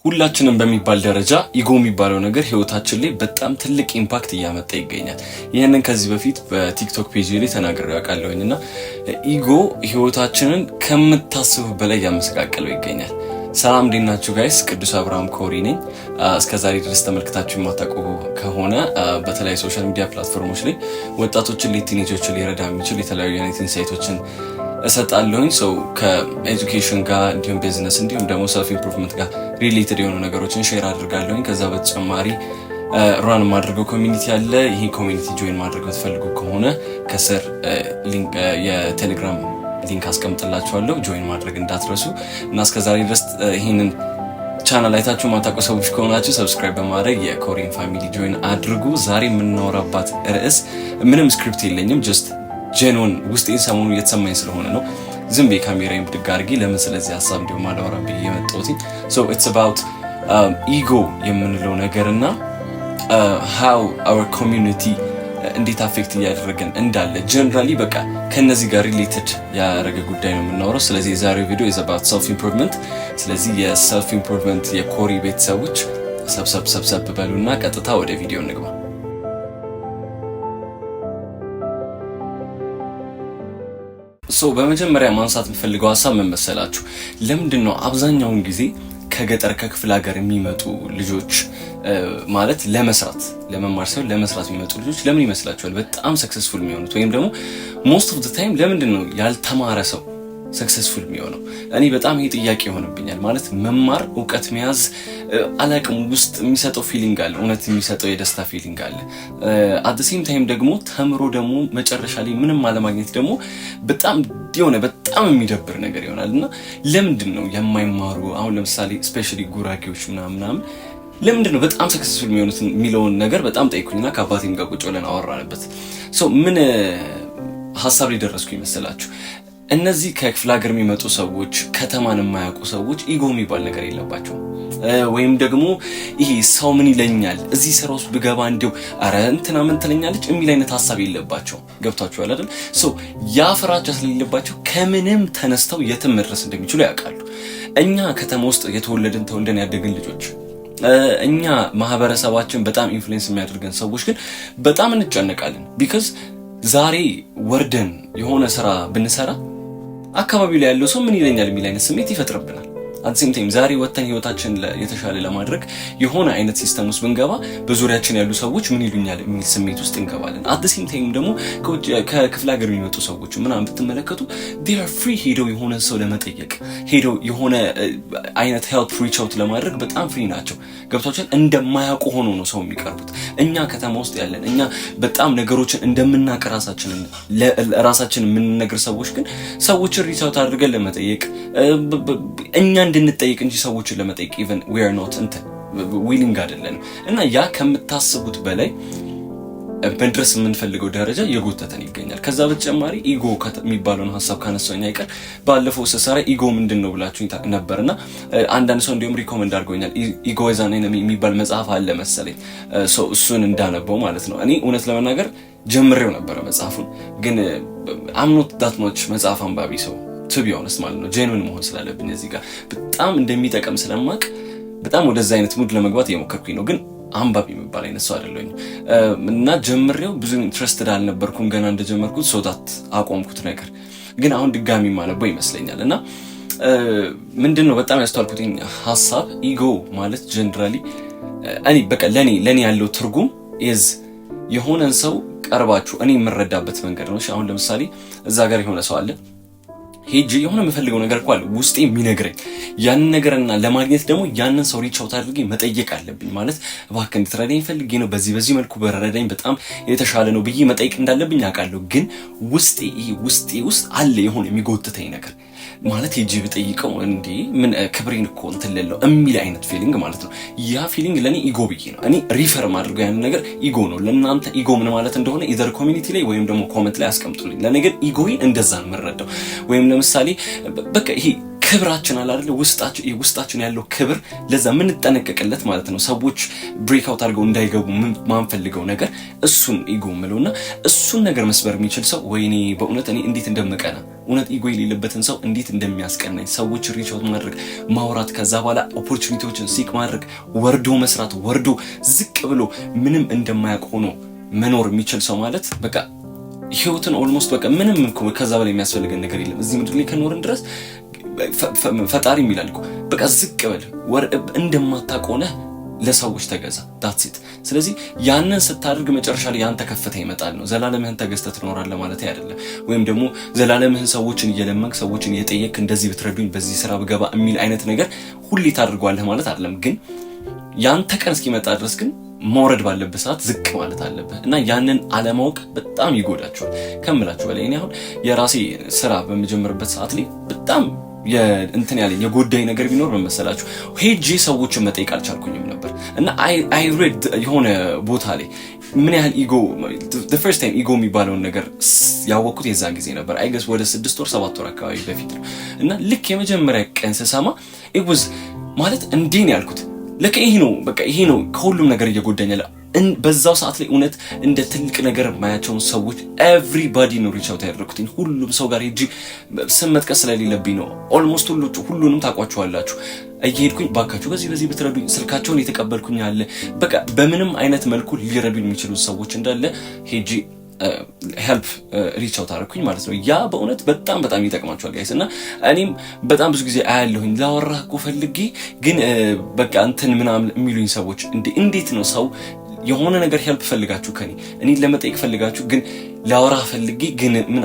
ሁላችንም በሚባል ደረጃ ኢጎ የሚባለው ነገር ህይወታችን ላይ በጣም ትልቅ ኢምፓክት እያመጣ ይገኛል። ይሄንን ከዚህ በፊት በቲክቶክ ፔጅ ላይ ተናግሬ አውቃለሁኝና ኢጎ ህይወታችንን ከምታስቡ በላይ ያመሰቃቀለው ይገኛል። ሰላም እንዴት ናችሁ ጋይስ? ቅዱስ አብርሃም ኮሪ ነኝ። እስከዛሬ ድረስ ተመልክታችሁ የማታውቁ ከሆነ በተለያዩ ሶሻል ሚዲያ ፕላትፎርሞች ላይ ወጣቶችን ቲኔጆችን ሊረዳ የሚችል የተለያዩ አይነት ኢንሳይቶችን እሰጣለሁኝ። ሰው ከኤጁኬሽን ጋር እንዲሁም ቢዝነስ እንዲሁም ደግሞ ሰልፍ ኢምፕሩቭመንት ጋር ሪሌትድ የሆኑ ነገሮችን ሼር አድርጋለሁኝ። ከዛ በተጨማሪ ራን ማድረገው ኮሚኒቲ አለ። ይሄ ኮሚኒቲ ጆይን ማድረግ ብትፈልጉ ከሆነ ከስር ሊንክ የቴሌግራም ሊንክ አስቀምጥላችኋለሁ። ጆይን ማድረግ እንዳትረሱ እና እስከዛሬ ድረስ ይሄንን ቻናል አይታችሁ ማታውቁ ሰዎች ከሆናችሁ ሰብስክራይብ በማድረግ የኮሪን ፋሚሊ ጆይን አድርጉ። ዛሬ የምናወራባት ርዕስ ምንም ስክሪፕት የለኝም፣ ጀስት ጄኖን ውስጤን ሰሞኑን እየተሰማኝ ስለሆነ ነው ዝም ብዬ ካሜራዬን ብድግ አድርጌ ለምን ስለዚህ ሀሳብ እንዲሁ ማላወራ ብዬ የመጣሁት። ሶ ኢትስ አባውት ኢጎ የምንለው ነገርና how our community እንዴት አፌክት እያደረገን እንዳለ ጀነራሊ በቃ ከነዚህ ጋር ሪሌትድ ያደረገ ጉዳይ ነው የምናወራው። ስለዚህ የዛሬው ቪዲዮ is about self improvement። ስለዚህ የself improvement የኮሪ ቤተሰቦች ሰብሰብ በሉና ቀጥታ ወደ ቪዲዮ እንግባ። በመጀመሪያ ማንሳት የምፈልገው ሀሳብ ምን መሰላችሁ? ለምንድን ነው አብዛኛውን ጊዜ ከገጠር ከክፍለ ሀገር የሚመጡ ልጆች ማለት ለመማር ሳይሆን ለመስራት የሚመጡ ልጆች ለምን ይመስላችኋል በጣም ሰክሰስፉል የሚሆኑት? ወይም ደግሞ ሞስት ኦፍ ዘ ታይም ለምንድን ነው ያልተማረ ሰው ሰክሰስፉል የሚሆነው? እኔ በጣም ይሄ ጥያቄ ይሆንብኛል። ማለት መማር እውቀት መያዝ አላቅም ውስጥ የሚሰጠው ፊሊንግ አለ፣ እውነት የሚሰጠው የደስታ ፊሊንግ አለ። አት ዘ ሴም ታይም ደግሞ ተምሮ ደግሞ መጨረሻ ላይ ምንም አለማግኘት ደግሞ በጣም የሚደብር ነገር ይሆናል። እና ለምንድን ነው የማይማሩ? አሁን ለምሳሌ ስፔሻሊ ጉራጌዎች ምናምን ለምንድን ነው በጣም ሰክሰስፉል የሚሆኑት የሚለውን ነገር በጣም ጠይቁኝና ከአባቴም ጋር ቁጭ ብለን አወራንበት። ምን ሀሳብ ላይ ደረስኩ ይመስላችሁ? እነዚህ ከክፍለ ሀገር የሚመጡ ሰዎች ከተማን የማያውቁ ሰዎች ኢጎ የሚባል ነገር የለባቸው። ወይም ደግሞ ይሄ ሰው ምን ይለኛል እዚህ ስራ ውስጥ ብገባ እንዲው አረ እንትና ምን ትለኛለች የሚል አይነት ሀሳብ የለባቸው። ገብታችኋል አይደል? ያ ፍራቻ ስለሌለባቸው ከምንም ተነስተው የትም መድረስ እንደሚችሉ ያውቃሉ። እኛ ከተማ ውስጥ ተወልደን ያደግን ልጆች፣ እኛ ማህበረሰባችን በጣም ኢንፍሉዌንስ የሚያደርገን ሰዎች ግን በጣም እንጨነቃለን። ቢካዝ ዛሬ ወርደን የሆነ ስራ ብንሰራ አካባቢው ላይ ያለው ሰው ምን ይለኛል የሚል አይነት ስሜት ይፈጥርብናል። አት ሴም ታይም ዛሬ ወተን ህይወታችን የተሻለ ለማድረግ የሆነ አይነት ሲስተም ውስጥ ብንገባ በዙሪያችን ያሉ ሰዎች ምን ይሉኛል የሚል ስሜት ውስጥ እንገባለን። አት ሴም ታይም ደግሞ ከክፍለ ሀገር የሚመጡ ሰዎች ምናምን ብትመለከቱ they are free ሄደው የሆነ ሰው ለመጠየቅ ሄደው የሆነ አይነት ሄልፕ ሪች አውት ለማድረግ በጣም ፍሪ ናቸው። ገብቷችኋል? እንደማያውቁ ሆኖ ነው ሰው የሚቀርቡት። እኛ ከተማ ውስጥ ያለን እኛ በጣም ነገሮችን እንደምናውቅ ራሳችንን የምንነግር ሰዎች ግን ሰዎችን ሪች አውት አድርገን ለመጠየቅ እኛ እንድንጠይቅ እንጂ ሰዎችን ለመጠየቅ even we are not willing አይደለም። እና ያ ከምታስቡት በላይ በድረስ የምንፈልገው ደረጃ የጎተተን ይገኛል። ከዛ በተጨማሪ ኢጎ የሚባለውን ሀሳብ ካነሳኝ አይቀር ባለፈው ስሰራ ኢጎ ምንድነው ብላችሁ ነበርና አንዳንድ ሰው እንዲሁም ሪኮመንድ አድርጎኛል። ኢጎ ኢዝ አን ኤኒሚ የሚባል መጽሐፍ አለ መሰለኝ። እሱን እንዳነበው ማለት ነው። እኔ እውነት ለመናገር ጀምሬው ነበረ መጽሐፉን፣ ግን I'm not that much መጽሐፍ አንባቢ ሰው to be honest ማለት ነው። ጄኑዊን መሆን ስላለብኝ እዚህ ጋር በጣም እንደሚጠቅም ስለማቅ በጣም ወደዛ አይነት ሙድ ለመግባት እየሞከርኩኝ ነው። ግን አንባቢ የሚባል አይነት ሰው አይደለሁኝ እና ጀምሬው ብዙ ኢንትረስትድ አልነበርኩም ገና እንደጀመርኩት ሶዳት አቆምኩት ነገር። ግን አሁን ድጋሚ ማነበው ይመስለኛል። እና ምንድነው በጣም ያስተዋልኩት ሐሳብ ኢጎ ማለት ጀነራሊ እኔ በቃ ለኔ ያለው ትርጉም is የሆነን ሰው ቀርባችሁ እኔ የምረዳበት መንገድ ነው። አሁን ለምሳሌ እዛ ጋር የሆነ ሰው አለ ሄጄ የሆነ የምፈልገው ነገር እኮ አለ ውስጤ የሚነግረኝ ያንን ነገርና ለማግኘት ደግሞ ያንን ሰው ሪች አውት አድርጌ መጠየቅ አለብኝ። ማለት እባክህ እንድትረዳኝ ፈልጌ ነው በዚህ መልኩ በረዳኝ በጣም የተሻለ ነው ብዬ መጠየቅ እንዳለብኝ አውቃለሁ። ግን ውስጤ ውስጥ አለ የሆነ የሚጎትተኝ ነገር ማለት ሄጄ ብጠይቀው እንዴ ምን ክብሬን እኮ እንትልለው የሚል አይነት ፊሊንግ ማለት ነው። ያ ፊሊንግ ለኔ ኢጎ ብዬ ነው እኔ ሪፈር ማድረግ ያን ነገር ኢጎ ነው። ለእናንተ ኢጎ ምን ማለት እንደሆነ ኢዘር ኮሚኒቲ ላይ ወይም ደግሞ ኮሜንት ላይ አስቀምጡልኝ። ለኔ ግን ኢጎዬ እንደዛ ነው የምረዳው። ወይም ለምሳሌ በቃ ይሄ ክብራችን አለ አይደል ውስጣችን ያለው ክብር ለዛ ምን ተጠነቀቀለት ማለት ነው። ሰዎች ብሬክ አውት አድርገው እንዳይገቡ ማንፈልገው ነገር እሱን ኢጎ ምለውና እሱን ነገር መስበር የሚችል ሰው ወይኔ በእውነት እኔ እንዴት እንደምቀና እውነት ኢጎ የሌለበትን ሰው እንዴት እንደሚያስቀናኝ ሰዎች ሪች አውት ማድረግ ማውራት ከዛ በኋላ ኦፖርቹኒቲዎችን ሲክ ማድረግ ወርዶ መስራት ወርዶ ዝቅ ብሎ ምንም እንደማያውቅ ሆኖ መኖር የሚችል ሰው ማለት በቃ ህይወትን ኦልሞስት በቃ ምንም ከዛ በላይ የሚያስፈልገን ነገር የለም። እዚህ ምድር ላይ ከኖርን ድረስ ፈጣሪ የሚላል እኮ በቃ ዝቅ በል እንደማታውቅ ሆነህ ለሰዎች ተገዛ that's it። ስለዚህ ያንን ስታደርግ መጨረሻ ላይ ያንተ ከፍታ ይመጣል ነው። ዘላለምህን ተገዝተህ ትኖራለህ ማለት አይደለም። ወይም ደግሞ ዘላለምህን ሰዎችን እየለመንክ ሰዎችን እየጠየቅክ እንደዚህ ብትረዱኝ በዚህ ስራ ብገባ የሚል አይነት ነገር ሁሌ ታደርገዋለህ ማለት አይደለም። ግን ያንተ ቀን እስኪመጣ ድረስ ግን መውረድ ባለበት ሰዓት ዝቅ ማለት አለበት እና ያንን አለማወቅ በጣም ይጎዳቸዋል ከምላችሁ በላይ። እኔ አሁን የራሴ ስራ በመጀመርበት ሰዓት ላይ በጣም እንትን ያለኝ የጎዳኝ ነገር ቢኖር በመሰላችሁ ሄጄ ሰዎችን መጠየቅ አልቻልኩኝም ነበር እና I read የሆነ ቦታ ላይ ምን ያህል ኢጎ the first time ኢጎ የሚባለውን ነገር ያወቅኩት የዛን ጊዜ ነበር። I guess ወደ 6 ወር 7 ወር አካባቢ በፊት ነው እና ልክ የመጀመሪያ ቀን ስሰማ it was ማለት እንዴ ነው ያልኩት ለከ ይሄ ነው በቃ ይሄ ነው ከሁሉም ነገር እየጎዳኛል። በዛው ሰዓት ላይ እውነት እንደ ትልቅ ነገር ማያቸውን ሰዎች everybody ነው ሪች አውት ያደረኩት። ሁሉም ሰው ጋር ሄጂ ስም መጥቀስ ስለሌለብኝ ነው። ኦልሞስት ሁሉንም ታቋቸዋላችሁ። እየሄድኩኝ ባካችሁ በዚህ ብትረዱኝ ስልካቸውን የተቀበልኩኝ አለ በቃ በምንም አይነት መልኩ ሊረዱኝ የሚችሉ ሰዎች እንዳለ ሄጂ ሄልፕ ሪች አውት አደረኩኝ ማለት ነው። ያ በእውነት በጣም ይጠቅማቸዋል ጋይስ። እና እኔም በጣም ብዙ ጊዜ አያለሁኝ ላወራህ እኮ ፈልጌ ግን በቃ እንትን ምናምን የሚሉኝ ሰዎች እንዴት ነው ሰው የሆነ ነገር ሄልፕ ፈልጋችሁ እኔ ለመጠየቅ ፈልጋችሁ ግን ላወራህ ፈልጌ ግን ምን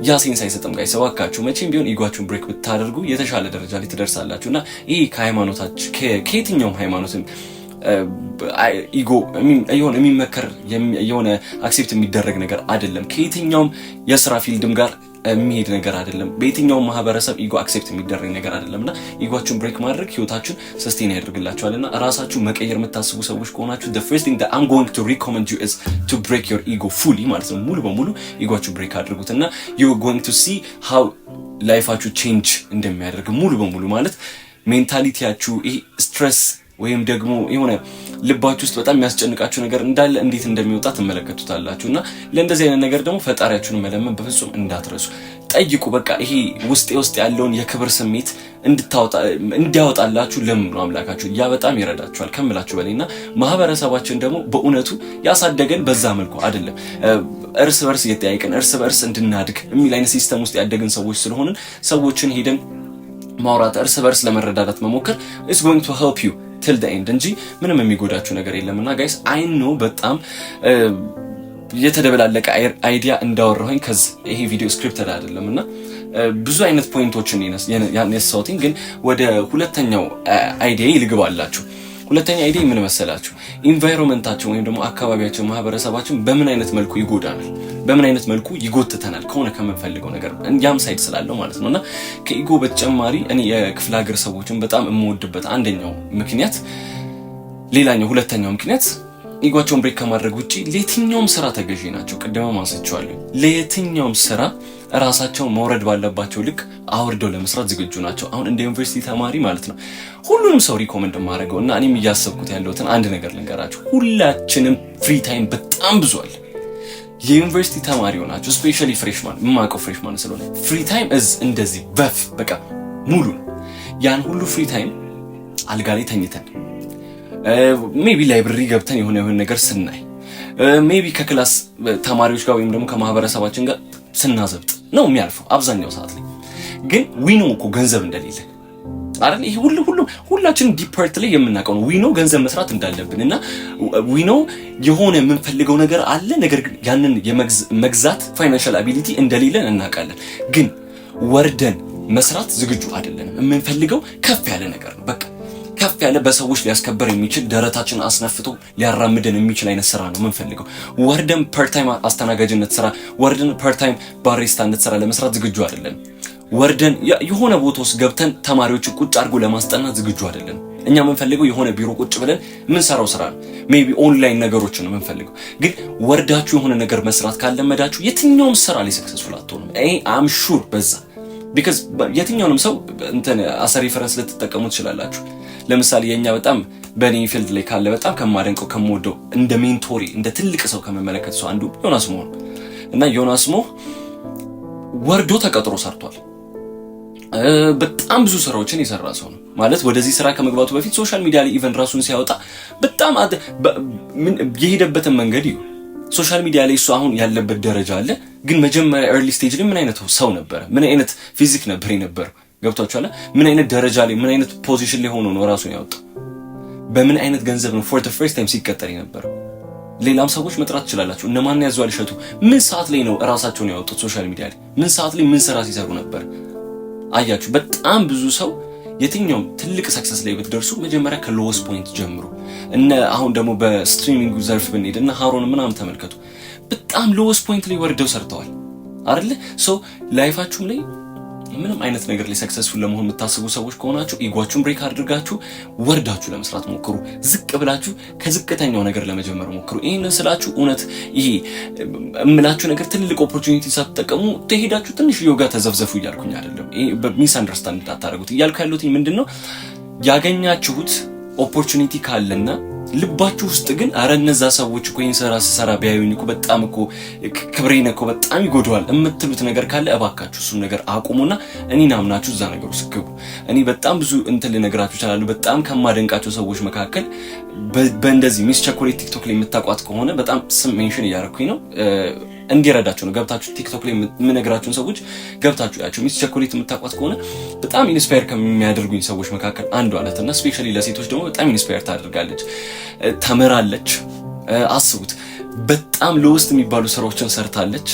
ያ ሴንስ አይሰጥም ጋይስ። እባካችሁ መቼም ቢሆን ኢጓችሁን ብሬክ ብታደርጉ የተሻለ ደረጃ ላይ ትደርሳላችሁ። እና ይሄ ከሃይማኖታችሁ ከየትኛውም ሃይማኖትም ኢጎ የሆነ የሚመከር የሆነ አክሴፕት የሚደረግ ነገር አይደለም። ከየትኛውም የስራ ፊልድም ጋር የሚሄድ ነገር አይደለም። በየትኛውም ማህበረሰብ ኢጎ አክሴፕት የሚደረግ ነገር አይደለምና ኢጓችሁን ብሬክ ማድረግ ህይወታችሁን ሰስቴን ያደርግላችኋልና ራሳችሁ መቀየር የምታስቡ ሰዎች ከሆናችሁ the first thing that I'm going to recommend you is to break your ego fully ማለት ነው። ሙሉ በሙሉ ኢጓችሁ ብሬክ አድርጉትና you're going to see how ላይፋችሁ ቼንጅ እንደሚያደርግ ሙሉ በሙሉ ማለት ሜንታሊቲያችሁ ይሄ ስትሬስ ወይም ደግሞ የሆነ ልባችሁ ውስጥ በጣም የሚያስጨንቃችሁ ነገር እንዳለ እንዴት እንደሚወጣ ትመለከቱታላችሁና ለእንደዚህ አይነት ነገር ደግሞ ፈጣሪያችሁን መለመን በፍጹም እንዳትረሱ። ጠይቁ። በቃ ይሄ ውስጥ ያለውን የክብር ስሜት እንዲያወጣላችሁ ለምኑ አምላካችሁ። ያ በጣም ይረዳችኋል ከምላችሁ በላይና ማህበረሰባችን ደግሞ በእውነቱ ያሳደገን በዛ መልኩ አይደለም። እርስ በርስ እየተያየቅን እርስ በርስ እንድናድግ የሚል አይነት ሲስተም ውስጥ ያደግን ሰዎች ስለሆንን ሰዎችን ሄደን ማውራት እርስ በርስ ለመረዳዳት መሞከር is going to help you till the end እንጂ ምንም የሚጎዳችሁ ነገር የለምና ጋይስ አይ ኖ በጣም የተደበላለቀ አይዲያ እንዳወራሁኝ ይሄ ቪዲዮ ስክሪፕትድ አይደለምና ብዙ አይነት ፖይንቶችን ያነሳሁኝ ግን ወደ ሁለተኛው አይዲያ ልግባላችሁ። ሁለተኛ አይዲያ ምን መሰላችሁ? ኢንቫይሮንመንታችን ወይም ደግሞ አካባቢያችን ማህበረሰባችን በምን አይነት መልኩ ይጎዳናል፣ በምን አይነት መልኩ ይጎትተናል ከሆነ ከምንፈልገው ነገር ያም ሳይድ ስላለው ማለት ነውና ከኢጎ በተጨማሪ እኔ የክፍለ ሀገር ሰዎችን በጣም የምወድበት አንደኛው ምክንያት ሁለተኛው ምክንያት ኢጓቸውን ብሬክ ከማድረግ ውጪ ለየትኛውም ስራ ተገዢ ናቸው። ቅድም ማንሳቸዋለሁ። ለየትኛውም ስራ ራሳቸው መውረድ ባለባቸው ልክ አውርደው ለመስራት ዝግጁ ናቸው። አሁን እንደ ዩኒቨርሲቲ ተማሪ ማለት ነው ሁሉንም ሰው ሪኮመንድ ማድረገው እና እኔም እያሰብኩት ያለሁትን አንድ ነገር ልንገራችሁ። ሁላችንም ፍሪ ታይም በጣም ብዙ አለ። የዩኒቨርሲቲ ተማሪ ሆናችሁ ስፔሻሊ ፍሬሽማን የማውቀው ፍሬሽማን ስለሆነ ፍሪ ታይም እንደዚህ በቃ ሙሉ ያን ሁሉ ፍሪ ታይም አልጋ ላይ ተኝተን ሜቢ ላይብረሪ ገብተን የሆነ ነገር ስናይ ሜቢ ከክላስ ተማሪዎች ጋር ወይም ደግሞ ከማህበረሰባችን ጋር ስናዘብጥ ነው የሚያልፈው አብዛኛው ሰዓት ላይ። ግን ዊኖ እኮ ገንዘብ እንደሌለ አይደል? ይሄ ሁላችን ዲፓርት ላይ የምናውቀው ነው። ዊኖ ገንዘብ መስራት እንዳለብንና ዊኖ የሆነ የምንፈልገው ነገር አለ። ነገር ግን ያንን የመግዛት ፋይናንሻል አቢሊቲ እንደሌለን እናውቃለን። ግን ወርደን መስራት ዝግጁ አይደለንም። የምንፈልገው ከፍ ያለ ነገር ነው። በቃ ከፍ ያለ በሰዎች ሊያስከበር የሚችል ደረታችን አስነፍቶ ሊያራምደን የሚችል አይነት ስራ ነው የምንፈልገው። ወርደን ፐርታይም አስተናጋጅነት ስራ፣ ወርደን ፐርታይም ባሪስታነት ስራ ለመስራት ዝግጁ አይደለንም። ወርደን የሆነ ቦታ ውስጥ ገብተን ተማሪዎችን ቁጭ አድርጎ ለማስጠናት ዝግጁ አይደለንም። እኛ የምንፈልገው የሆነ ቢሮ ቁጭ ብለን ምን ሰራው ስራ ነው። ሜቢ ኦንላይን ነገሮችን ነው የምንፈልገው። ግን ወርዳችሁ የሆነ ነገር መስራት ካለመዳችሁ የትኛውም ስራ ላይ ሰክሰስፉል አትሆኑም። አም ሹር በዛ because የትኛውንም ሰው እንትን አሰ ሪፈረንስ ልትጠቀሙ ትችላላችሁ። ለምሳሌ የኛ በጣም በኔ ፊልድ ላይ ካለ በጣም ከማደንቀው ከመወደው እንደ ሜንቶሪ እንደ ትልቅ ሰው ከመመለከት ሰው አንዱ ዮናስ ሞህ ነው እና ዮናስ ሞህ ወርዶ ተቀጥሮ ሰርቷል። በጣም ብዙ ስራዎችን የሰራ ሰው ነው ማለት ወደዚህ ስራ ከመግባቱ በፊት ሶሻል ሚዲያ ላይ ኢቨን ራሱን ሲያወጣ በጣም የሄደበትን መንገድ ይሁ ሶሻል ሚዲያ ላይ እሱ አሁን ያለበት ደረጃ አለ። ግን መጀመሪያ ኤርሊ ስቴጅ ላይ ምን አይነት ሰው ነበር? ምን አይነት ፊዚክ ነበር የነበረው? ገብቷችኋል? ምን አይነት ደረጃ ላይ ምን አይነት ፖዚሽን ላይ ሆኖ ነው ራሱን ያወጣው? በምን አይነት ገንዘብ ነው ፎር ዘ ፈርስት ታይም ሲቀጠር የነበረው? ሌላም ሰዎች መጥራት ትችላላችሁ። እነማን ያዟል እሸቱ ምን ሰዓት ላይ ነው ራሳቸውን ያወጡት? ሶሻል ሚዲያ ላይ ምን ሰዓት ላይ ምን ስራ ሲሰሩ ነበር? አያችሁ፣ በጣም ብዙ ሰው የትኛውም ትልቅ ሰክሰስ ላይ ብትደርሱ መጀመሪያ ከሎወስ ፖይንት ጀምሮ እና አሁን ደግሞ በስትሪሚንግ ዘርፍ ብንሄድ እና ሃሮን ምናምን ተመልከቱ። በጣም ሎወስ ፖይንት ላይ ወርደው ሰርተዋል አይደል? ሶ ላይፋችሁም ላይ ምንም አይነት ነገር ላይ ሰክሰስፉል ለመሆን የምታስቡ ሰዎች ከሆናችሁ ኢጓችሁን ብሬክ አድርጋችሁ ወርዳችሁ ለመስራት ሞክሩ። ዝቅ ብላችሁ ከዝቅተኛው ነገር ለመጀመር ሞክሩ። ይሄንን ስላችሁ እውነት ይሄ እምላችሁ ነገር ትልቅ ኦፖርቹኒቲ ሳትጠቀሙ ተሄዳችሁ ትንሽ ዮጋ ተዘፍዘፉ እያልኩኝ አይደለም። ይሄ በሚስ አንደርስታንድ እንዳታደርጉት እያልኩ ያለሁት ምንድነው ያገኛችሁት ኦፖርቹኒቲ ካለና ልባችሁ ውስጥ ግን አረ እነዛ ሰዎች እኮ ይሄን ስራ ቢያዩኝ እኮ በጣም እኮ ክብሬን እኮ በጣም ይጎዳዋል የምትሉት ነገር ካለ እባካችሁ እሱን ነገር አቁሙና እኔን አምናችሁ እዛ ነገር ውስጥ ግቡ። እኔ በጣም ብዙ እንትን ልነግራችሁ እችላለሁ። በጣም ከማደንቃቸው ሰዎች መካከል በእንደዚህ ሚስ ቸኮሌት ቲክቶክ ላይ የምታውቋት ከሆነ በጣም ስም ሜንሽን እያደረኩኝ ነው እንዲረዳችሁ ነው። ገብታችሁ ቲክቶክ ላይ የምነግራችሁን ሰዎች ገብታችሁ ያቸው ሚስ ቸኮሌት የምታውቋት ከሆነ በጣም ኢንስፓየር ከሚያደርጉኝ ሰዎች መካከል አንዷ ናት እና ስፔሻሊ ለሴቶች ደግሞ በጣም ኢንስፓየር ታደርጋለች። ተምራለች። አስቡት፣ በጣም ለውስጥ የሚባሉ ስራዎችን ሰርታለች።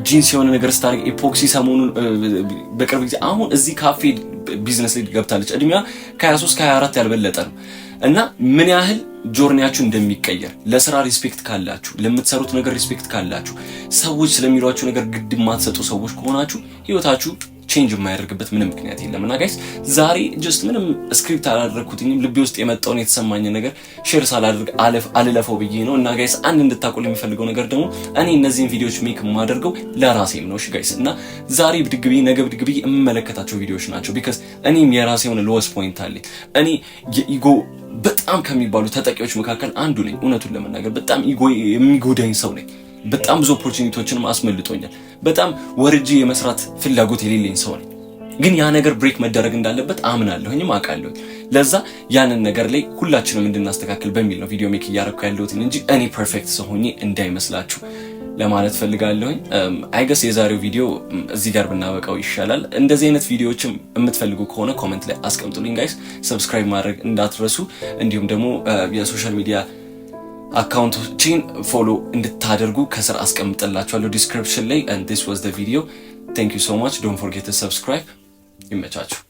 ጂንስ የሆነ ነገር ስታርግ ኢፖክሲ ሰሞኑን በቅርብ ጊዜ አሁን እዚህ ካፌ ቢዝነስ ላይ ገብታለች። እድሜዋ ከ23 ከ24 ያልበለጠ ነው እና ምን ያህል ጆርኒያችሁ እንደሚቀየር ለስራ ሪስፔክት ካላችሁ፣ ለምትሰሩት ነገር ሪስፔክት ካላችሁ፣ ሰዎች ስለሚሏችሁ ነገር ግድ የማትሰጡ ሰዎች ከሆናችሁ ህይወታችሁ ቼንጅ የማያደርግበት ምንም ምክንያት የለም። እና ጋይስ ዛሬ ጀስት ምንም ስክሪፕት አላደረኩትኝም ልቤ ውስጥ የመጣውን የተሰማኝን ነገር ሼር ሳላደርግ አልለፈው ብዬ ነው። እና ጋይስ አንድ እንድታቆል የሚፈልገው ነገር ደግሞ እኔ እነዚህን ቪዲዮዎች ሜክ የማደርገው ለራሴም ነው። እሺ ጋይስ፣ እና ዛሬ ብድግ ብዬ ነገ ብድግ ብዬ የምመለከታቸው ቪዲዮዎች ናቸው። ቢካዝ እኔም የራሴ የሆነ ሎስ ፖይንት አለኝ። እኔ የኢጎ በጣም ከሚባሉ ተጠቂዎች መካከል አንዱ ነኝ። እውነቱን ለመናገር በጣም ኢጎ የሚጎዳኝ ሰው ነኝ። በጣም ብዙ ኦፖርቹኒቲዎችንም አስመልጦኛል። በጣም ወርጄ የመስራት ፍላጎት የሌለኝ ሰው ነኝ። ግን ያ ነገር ብሬክ መደረግ እንዳለበት አምናለሁኝም አውቃለሁ። ለዛ ያንን ነገር ላይ ሁላችንም እንድናስተካክል በሚል ነው ቪዲዮ ሜክ እያደረኩ ያለሁት እንጂ እኔ ፐርፌክት ሰው ሆኜ እንዳይመስላችሁ ለማለት ፈልጋለሁኝ። አይገስ የዛሬው ቪዲዮ እዚህ ጋር ብናበቃው ይሻላል። እንደዚህ አይነት ቪዲዮዎችም የምትፈልጉ ከሆነ ኮሜንት ላይ አስቀምጡልኝ ጋይስ። ሰብስክራይብ ማድረግ እንዳትረሱ፣ እንዲሁም ደግሞ የሶሻል ሚዲያ አካውንቶችን ፎሎ እንድታደርጉ ከስር አስቀምጥላችኋለሁ ዲስክሪፕሽን ላይ። and this was the video. Thank you so much. Don't forget to subscribe. ይመቻችሁ።